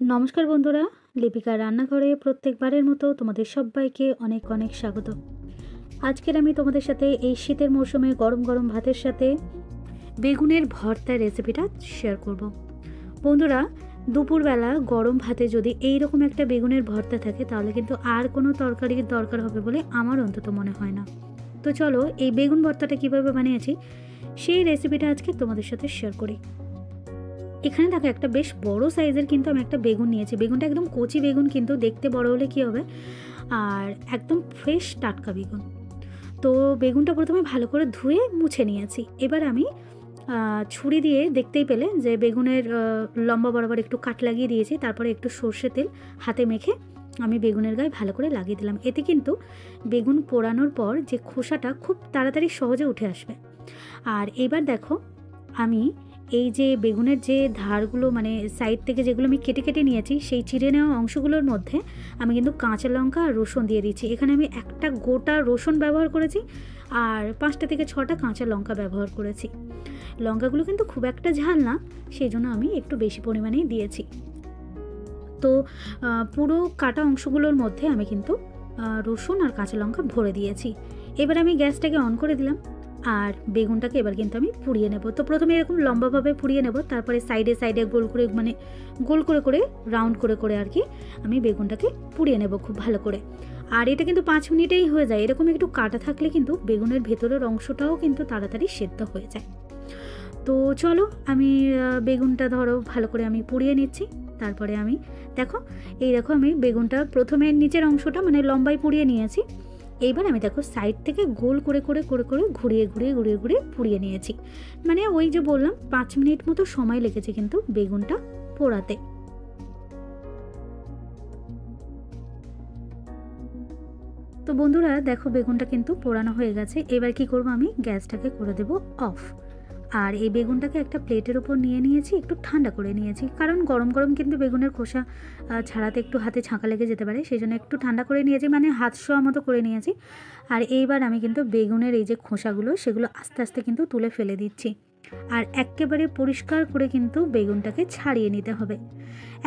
নমস্কার বন্ধুরা, লিপিকার রান্নাঘরে প্রত্যেকবারের মতো তোমাদের সবাইকে অনেক অনেক স্বাগত। আজকের আমি তোমাদের সাথে এই শীতের মৌসুমে গরম গরম ভাতের সাথে বেগুনের ভর্তার রেসিপিটা শেয়ার করব। বন্ধুরা, দুপুরবেলা গরম ভাতে যদি এই রকম একটা বেগুনের ভর্তা থাকে তাহলে কিন্তু আর কোনো তরকারির দরকার হবে বলে আমার অন্তত মনে হয় না। তো চলো এই বেগুন ভর্তাটা কীভাবে বানিয়েছি সেই রেসিপিটা আজকে তোমাদের সাথে শেয়ার করি। এখানে দেখো একটা বেশ বড় সাইজের কিন্তু আমি একটা বেগুন নিয়েছি। বেগুনটা একদম কচি বেগুন, কিন্তু দেখতে বড় হলে কী হবে, আর একদম ফ্রেশ টাটকা বেগুন। তো বেগুনটা প্রথমে ভালো করে ধুয়ে মুছে নিয়েছি। এবার আমি ছুরি দিয়ে দেখতেই পেলে যে বেগুনের লম্বা বরাবর একটু কাট লাগিয়ে দিয়েছি। তারপরে একটু সর্ষে তেল হাতে মেখে আমি বেগুনের গায়ে ভালো করে লাগিয়ে দিলাম। এতে কিন্তু বেগুন পোড়ানোর পর যে খোসাটা খুব তাড়াতাড়ি সহজে উঠে আসবে। আর এবার দেখো আমি এই যে বেগুনের যে ধারগুলো মানে সাইড থেকে যেগুলো আমি কেটে কেটে নিয়েছি সেই চিড়ে নেওয়া অংশগুলোর মধ্যে আমি কিন্তু কাঁচা লঙ্কা আর রসুন দিয়ে দিচ্ছি। এখানে আমি একটা গোটা রসুন ব্যবহার করেছি আর 5টা থেকে 6টা কাঁচা লঙ্কা ব্যবহার করেছি। লঙ্কাগুলো কিন্তু খুব একটা ঝাল না, সেই জন্য আমি একটু বেশি পরিমাণেই দিয়েছি। তো পুরো কাটা অংশগুলোর মধ্যে আমি কিন্তু রসুন আর কাঁচা লঙ্কা ভরে দিয়েছি। এবার আমি গ্যাসটাকে অন করে দিলাম আর বেগুনটাকে এবার কিন্তু আমি পুড়িয়ে নেব। তো প্রথমে এরকম লম্বাভাবে পুড়িয়ে নেব, তারপরে সাইডে সাইডে গোল করে মানে গোল করে করে রাউন্ড করে করে আর কি আমি বেগুনটাকে পুড়িয়ে নেব খুব ভালো করে। আর এটা কিন্তু 5 মিনিটেই হয়ে যায়। এরকম একটু কাটা থাকলে কিন্তু বেগুনের ভেতরের অংশটাও কিন্তু তাড়াতাড়ি সেদ্ধ হয়ে যায়। তো চলো আমি বেগুনটা ধরো ভালো করে আমি পুড়িয়ে নিচ্ছি। তারপরে আমি দেখো আমি বেগুনটা প্রথমে নিচের অংশটা মানে লম্বায় পুড়িয়ে নিয়েছি। এইবার আমি দেখো সাইড থেকে গোল করে করে করে করে ঘুরিয়ে ঘুরিয়ে ঘুরিয়ে ঘুরিয়ে পুড়িয়ে নিয়েছি। মানে ওই যে বললাম 5 মিনিট মতো সময় লেগেছে কিন্তু বেগুনটা পোড়াতে। তো বন্ধুরা দেখো বেগুনটা কিন্তু পোড়ানো হয়ে গেছে। এবার কি করব, আমি গ্যাসটাকে করে দেব অফ। আর এই বেগুনটাকে একটা প্লেটের উপর নিয়ে নিয়েছি, একটু ঠান্ডা করে নিয়েছি, কারণ গরম গরম কিন্তু বেগুনের খোসা ছাড়াতে একটু হাতে ছাঁকা লেগে যেতে পারে, সেই জন্য একটু ঠান্ডা করে নিয়েছি, মানে হাত ছোঁয়া মতো করে নিয়েছি। আর এইবার আমি কিন্তু বেগুনের এই যে খোসাগুলো সেগুলো আস্তে আস্তে কিন্তু তুলে ফেলে দিচ্ছি। আর একেবারে পরিষ্কার করে কিন্তু বেগুনটাকে ছাড়িয়ে নিতে হবে,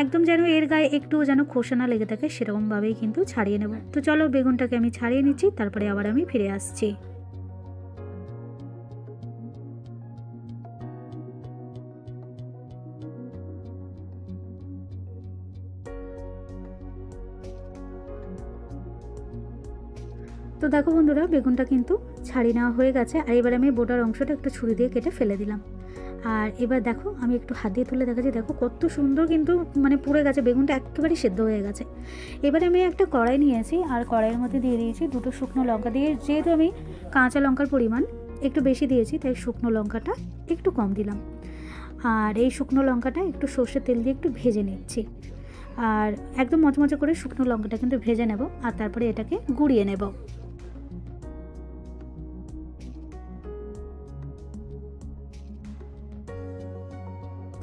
একদম যেন এর গায়ে একটু যেন খোসা না লেগে থাকে সেরকমভাবেই কিন্তু ছাড়িয়ে নেব। তো চলো বেগুনটাকে আমি ছাড়িয়ে নিচ্ছি, তারপরে আবার আমি ফিরে আসছি। তো দেখো বন্ধুরা বেগুনটা কিন্তু ছাড়িয়ে নেওয়া হয়ে গেছে। আর এবার আমি বোটার অংশটা একটু ছুরি দিয়ে কেটে ফেলে দিলাম। আর এবার দেখো আমি একটু হাত দিয়ে তুলে দেখাচ্ছি, দেখো কত সুন্দর কিন্তু মানে পুড়ে গেছে, বেগুনটা একেবারে সেদ্ধ হয়ে গেছে। এবার আমি একটা কড়াই নিয়েছি আর কড়াইয়ের মধ্যে দিয়ে দিয়েছি 2টো শুকনো লঙ্কা। দিয়ে যেহেতু আমি কাঁচা লঙ্কার পরিমাণ একটু বেশি দিয়েছি তাই শুকনো লঙ্কাটা একটু কম দিলাম। আর এই শুকনো লঙ্কাটা একটু সর্ষের তেল দিয়ে একটু ভেজে নিচ্ছি। আর একদম মচমচে করে শুকনো লঙ্কাটা কিন্তু ভেজে নেব আর তারপরে এটাকে গুঁড়িয়ে নেব।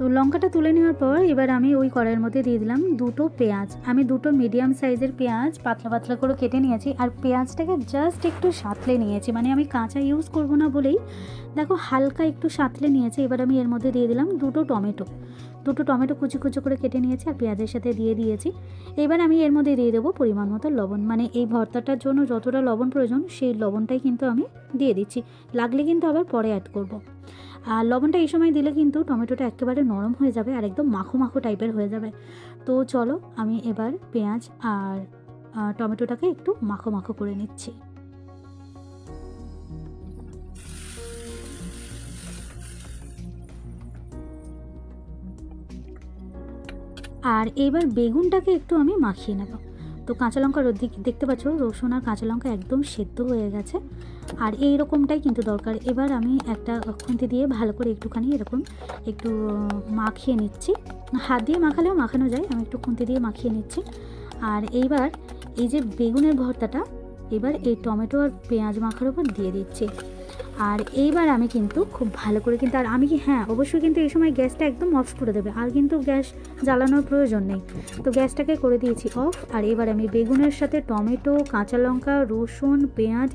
তো লঙ্কাটা তুলে নেওয়ার পর এবার আমি ওই কড়াইয়ের মধ্যে দিয়ে দিলাম 2টো পেঁয়াজ। আমি 2টো মিডিয়াম সাইজের পেঁয়াজ পাতলা পাতলা করে কেটে নিয়েছি আর পেঁয়াজটাকে জাস্ট একটু সাঁতলে নিয়েছি, মানে আমি কাঁচা ইউজ করব না বলেই দেখো হালকা একটু সাঁতলে নিয়েছি। এবার আমি এর মধ্যে দিয়ে দিলাম 2টো টমেটো কুচি কুচি করে কেটে নিয়েছি আর পেঁয়াজের সাথে দিয়ে দিয়েছি। এবার আমি এর মধ্যে দিয়ে দেবো পরিমাণ মতো লবণ, মানে এই ভর্তাটার জন্য যতটা লবণ প্রয়োজন সেই লবণটাই কিন্তু আমি দিয়ে দিচ্ছি, লাগলে কিন্তু আবার পরে অ্যাড করব। আর লবণটা এই সময় দিলে কিন্তু টমেটোটা একেবারে নরম হয়ে যাবে আর একদম মাখো মাখো টাইপের হয়ে যাবে। তো চলো আমি এবার পেঁয়াজ আর টমেটোটাকে একটু মাখো মাখো করে নিচ্ছি। আর এবার বেগুনটাকে একটু আমি মাখিয়ে নেব। তো কাঁচা লঙ্কার দেখতে পাচ্ছ রসুন আর কাঁচা লঙ্কা একদম সেদ্ধ হয়ে গেছে আর এই রকমটাই কিন্তু দরকার। এবার আমি একটা খুন্তি দিয়ে ভালো করে একটুখানি এরকম একটু মাখিয়ে নিচ্ছি, হাত দিয়ে মাখালেও মাখানো যায়, আমি একটু খুন্তি দিয়ে মাখিয়ে নিচ্ছি। আর এইবার এই যে বেগুনের ভর্তাটা এবার এই টমেটো আর পেঁয়াজ মাখার উপর দিয়ে দিচ্ছি। আর এইবার আমি কিন্তু খুব ভালো করে কিন্তু আর আমি হ্যাঁ অবশ্যই কিন্তু এই সময় গ্যাসটা একদম অফ করে দেবে, আর কিন্তু গ্যাস জ্বালানোর প্রয়োজন নেই। তো গ্যাসটাকে করে দিয়েছি অফ। আর এবার আমি বেগুনের সাথে টমেটো, কাঁচা লঙ্কা, রসুন, পেঁয়াজ,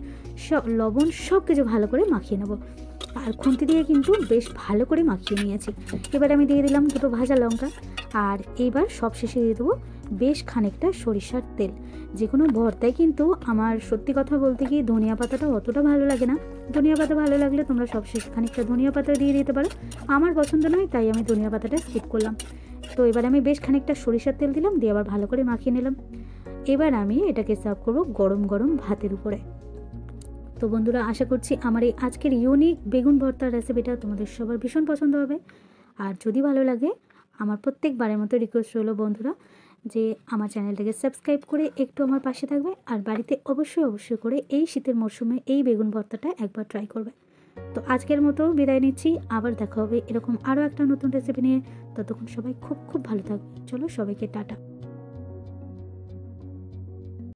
সব লবণ সব কিছু ভালো করে মাখিয়ে নেব। আর খুন্তি দিয়ে কিন্তু বেশ ভালো করে মাখিয়ে নিয়েছি। এবার আমি দিয়ে দিলাম দুটো ভাজা লঙ্কা, আর এইবার সব শেষে দিয়ে দেবো বেশ খানিকটা সরিষার তেল। যে কোনো ভর্তায় কিন্তু আমার সত্যি কথা বলতে কি ধনিয়া পাতাটা অতটা ভালো লাগে না। ধনিয়া পাতা ভালো লাগলে তোমরা সব শেষে খানিকটা ধনিয়া পাতা দিয়ে দিতে পারো, আমার পছন্দ নয় তাই আমি ধনিয়া পাতাটা স্কিপ করলাম। তো এবার আমি বেশ খানিকটা সরিষার তেল দিলাম, দিয়ে আবার ভালো করে মাখিয়ে নিলাম। এবার আমি এটাকে সার্ভ করবো গরম গরম ভাতের উপরে। তো বন্ধুরা, আশা করছি আমার এই আজকের ইউনিক বেগুন ভর্তার রেসিপিটা তোমাদের সবার ভীষণ পছন্দ হবে। আর যদি ভালো লাগে, আমার প্রত্যেকবারের মতো রিকোয়েস্ট রইলো বন্ধুরা যে আমার চ্যানেলটাকে সাবস্ক্রাইব করে একটু আমার পাশে থাকবে, আর বাড়িতে অবশ্যই করে এই শীতের মরশুমে এই বেগুন ভর্তাটা একবার ট্রাই করবে। তো আজকের মতো বিদায় নিচ্ছি, আবার দেখা হবে এরকম আরও একটা নতুন রেসিপি নিয়ে। ততক্ষণ সবাই খুব ভালো থাকবে। চলো, সবাইকে টাটা।